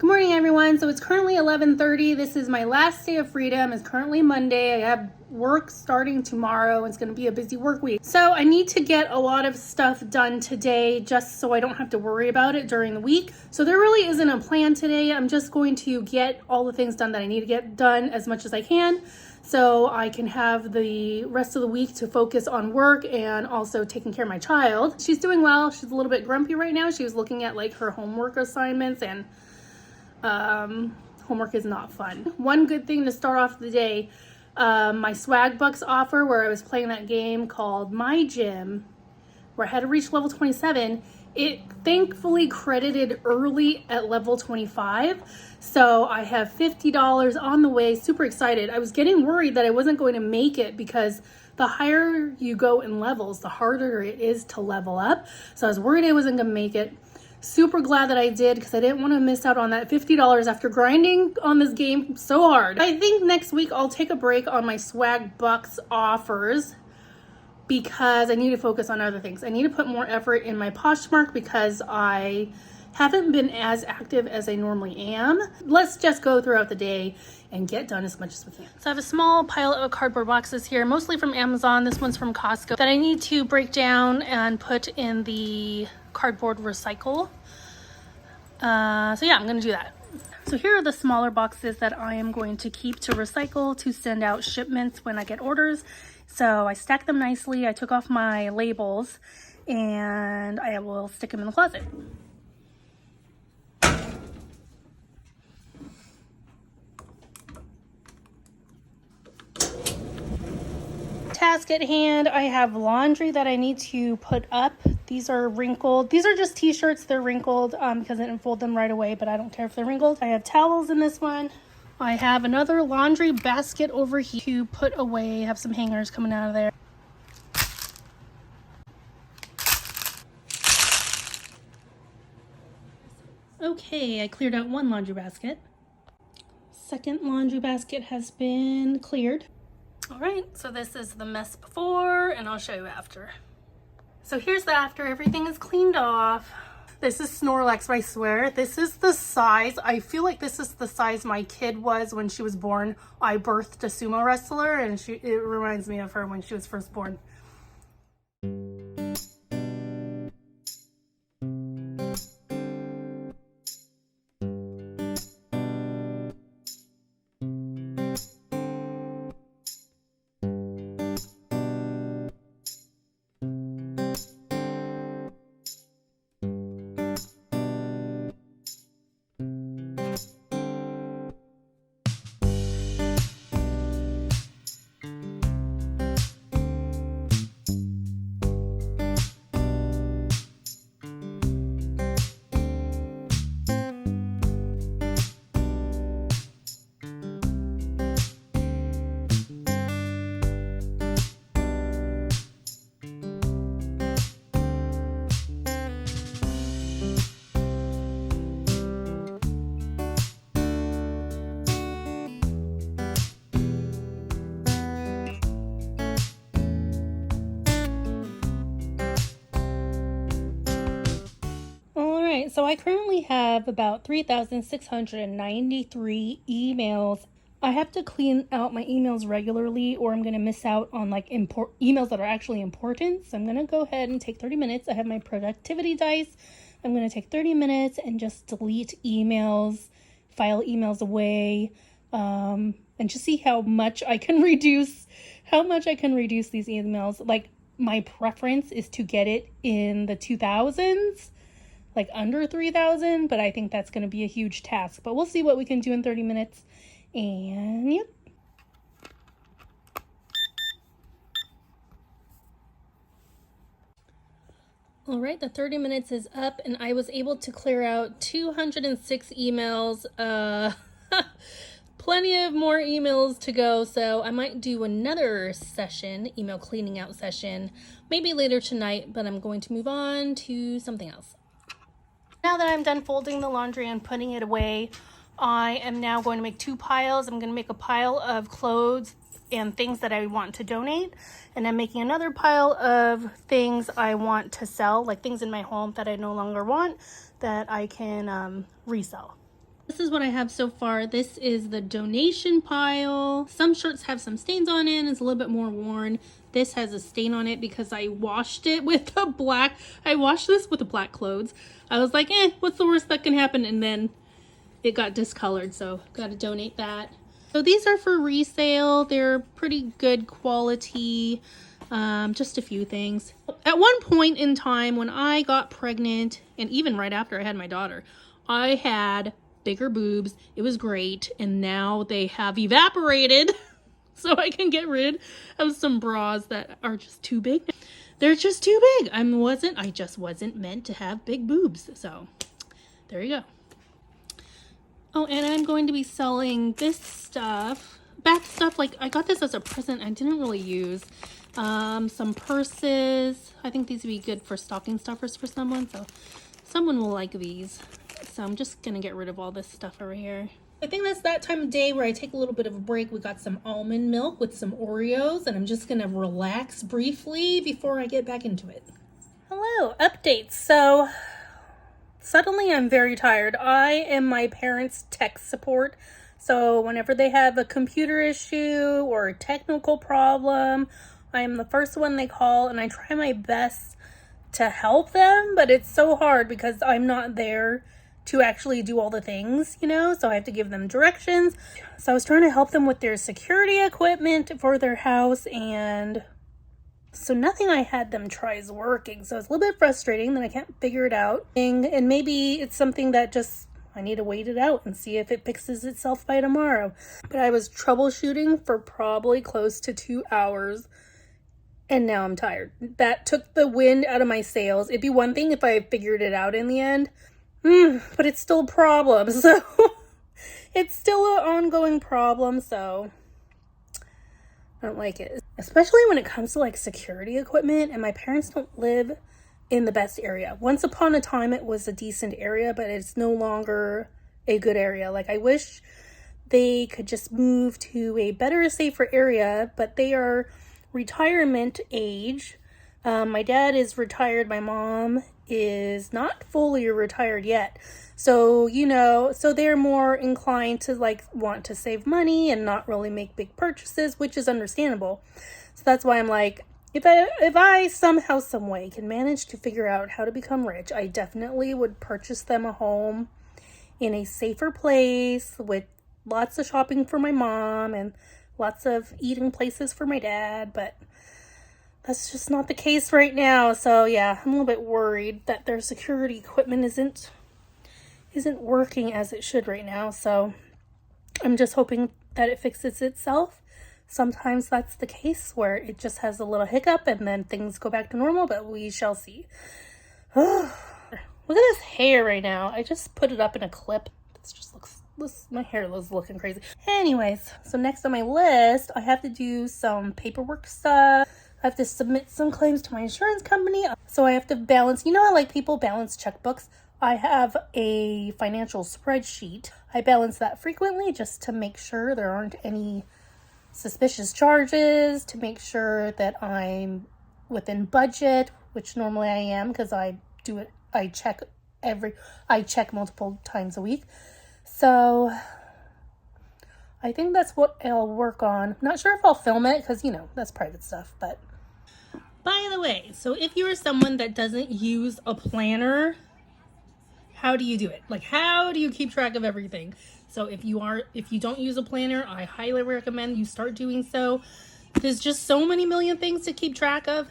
Good morning, everyone. So it's currently 11:30. This is my last day of freedom. It's currently Monday. I have work starting tomorrow. It's going to be a busy work week. So I need to get a lot of stuff done today just so I don't have to worry about it during the week. So there really isn't a plan today. I'm just going to get all the things done that I need to get done as much as I can so I can have the rest of the week to focus on work and also taking care of my child. She's doing well. She's a little bit grumpy right now. She was looking at like her homework assignments, and homework is not fun. One good thing to start off the day, my Swagbucks offer where I was playing that game called MyGym, where I had to reach level 27, it thankfully credited early at level 25. So I have $50 on the way, super excited. I was getting worried that I wasn't going to make it because the higher you go in levels, the harder it is to level up. So I was worried I wasn't gonna make it. Super glad that I did because I didn't want to miss out on that $50 after grinding on this game so hard. I think next week I'll take a break on my Swagbucks offers because I need to focus on other things. I need to put more effort in my Poshmark because I haven't been as active as I normally am. Let's just go throughout the day and get done as much as we can. So I have a small pile of cardboard boxes here, mostly from Amazon. This one's from Costco, that I need to break down and put in the cardboard recycle. So yeah, I'm gonna do that. So here are the smaller boxes that I am going to keep to recycle to send out shipments when I get orders. So I stacked them nicely. I took off my labels and I will stick them in the closet. Task at hand, I have laundry that I need to put up. These are wrinkled. These are just t-shirts. They're wrinkled because I didn't fold them right away, but I don't care if they're wrinkled. I have towels in this one. I have another laundry basket over here to put away. I have some hangers coming out of there. Okay, I cleared out one laundry basket. Second laundry basket has been cleared. All right, so this is the mess before, and I'll show you after. So here's the after. Everything is cleaned off. This is Snorlax, I swear. This is the size. I feel like this is the size my kid was when she was born. I birthed a sumo wrestler, and it reminds me of her when she was first born. So I currently have about 3,693 emails. I have to clean out my emails regularly or I'm going to miss out on like emails that are actually important. So I'm going to go ahead and take 30 minutes. I have my productivity dice. I'm going to take 30 minutes and just delete emails, file emails away, and just see how much I can reduce these emails. Like my preference is to get it in the 2000s. Like under 3,000, but I think that's going to be a huge task. But we'll see what we can do in 30 minutes. And yep. All right, the 30 minutes is up and I was able to clear out 206 emails. Plenty of more emails to go, so I might do another session, email cleaning out session, maybe later tonight, but I'm going to move on to something else. Now that I'm done folding the laundry and putting it away, I am now going to make two piles. I'm going to make a pile of clothes and things that I want to donate, and I'm making another pile of things I want to sell, like things in my home that I no longer want that I can resell. This is what I have so far. This is the donation pile. Some shirts have some stains on it and it's a little bit more worn. This has a stain on it because I washed it with a black, I washed this with the black clothes. I was like, what's the worst that can happen? And then it got discolored, so gotta donate that. So these are for resale. They're pretty good quality. Just a few things. At one point in time when I got pregnant, and even right after I had my daughter, I had bigger boobs. It was great, and now they have evaporated. So I can get rid of some bras that are just too big. They're just too big. I just wasn't meant to have big boobs. So there you go. Oh, and I'm going to be selling this stuff, bath stuff. Like, I got this as a present I didn't really use. Some purses. I think these would be good for stocking stuffers for someone, so someone will like these. So I'm just gonna get rid of all this stuff over here. I think that's that time of day where I take a little bit of a break. We got some almond milk with some Oreos, and I'm just gonna relax briefly before I get back into it. Hello, updates. So suddenly I'm very tired. I am my parents' tech support. So whenever they have a computer issue or a technical problem, I am the first one they call, and I try my best to help them, but it's so hard because I'm not there to actually do all the things, you know, so I have to give them directions. So I was trying to help them with their security equipment for their house, and so nothing I had them try is working. So it's a little bit frustrating that I can't figure it out. And maybe it's something that just I need to wait it out and see if it fixes itself by tomorrow. But I was troubleshooting for probably close to 2 hours, and now I'm tired. That took the wind out of my sails. It'd be one thing if I figured it out in the end, but it's still a problem. So it's still an ongoing problem, so I don't like it. Especially when it comes to like security equipment, and my parents don't live in the best area. Once upon a time it was a decent area, but it's no longer a good area. Like, I wish they could just move to a better, safer area, but they are retirement age. My dad is retired. My mom is not fully retired yet. So, you know, so they're more inclined to like want to save money and not really make big purchases, which is understandable. So that's why I'm like, if I somehow, some way can manage to figure out how to become rich, I definitely would purchase them a home in a safer place with lots of shopping for my mom and lots of eating places for my dad, but that's just not the case right now. So yeah, I'm a little bit worried that their security equipment isn't working as it should right now. So I'm just hoping that it fixes itself. Sometimes that's the case where it just has a little hiccup and then things go back to normal, but we shall see. Look at this hair right now. I just put it up in a clip. It just looks, my hair is looking crazy. Anyways, so next on my list, I have to do some paperwork stuff. I have to submit some claims to my insurance company. So I have to balance, you know how like people balance checkbooks? I have a financial spreadsheet. I balance that frequently just to make sure there aren't any suspicious charges, to make sure that I'm within budget, which normally I am because I do it. I check multiple times a week. So I think that's what I'll work on. Not sure if I'll film it because, you know, that's private stuff. But by the way, so if you're someone that doesn't use a planner, how do you do it? Like, how do you keep track of everything? So if you don't use a planner, I highly recommend you start doing so. There's just so many million things to keep track of.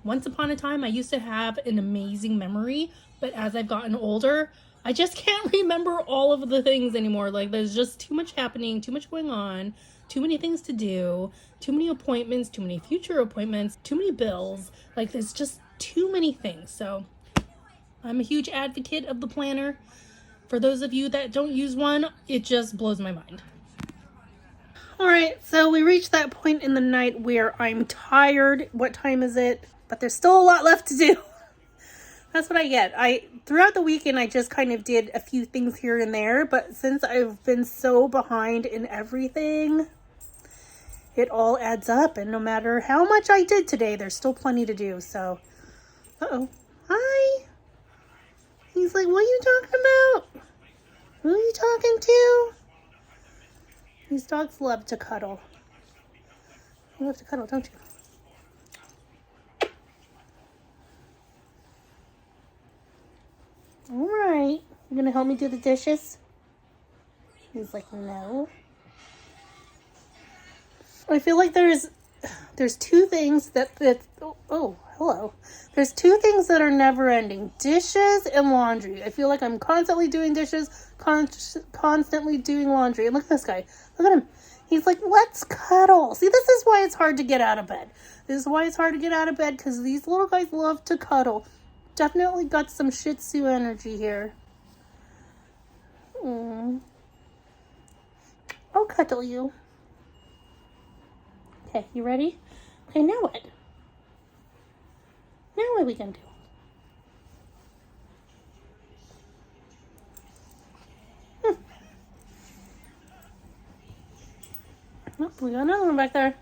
Once upon a time, I used to have an amazing memory, but as I've gotten older, I just can't remember all of the things anymore. Like, there's just too much happening, too much going on, too many things to do, too many appointments, too many future appointments, too many bills. Like, there's just too many things. So I'm a huge advocate of the planner. For those of you that don't use one, it just blows my mind. All right, so we reached that point in the night where I'm tired. What time is it? But there's still a lot left to do. That's what I get. Throughout the weekend, I just kind of did a few things here and there, but since I've been so behind in everything, it all adds up, and no matter how much I did today, there's still plenty to do. So, uh-oh. Hi. He's like, what are you talking about? Who are you talking to? These dogs love to cuddle. You love to cuddle, don't you? All right. You gonna help me do the dishes? He's like, no. I feel like there's two things that oh, hello. There's two things that are never ending. Dishes and laundry. I feel like I'm constantly doing dishes, constantly doing laundry. And look at this guy. Look at him. He's like, let's cuddle. See, this is why it's hard to get out of bed. This is why it's hard to get out of bed, because these little guys love to cuddle. Definitely got some Shih Tzu energy here. I'll cuddle you. Okay, you ready? Okay, now what? Now what are we gonna do? Oh, we got another one back there.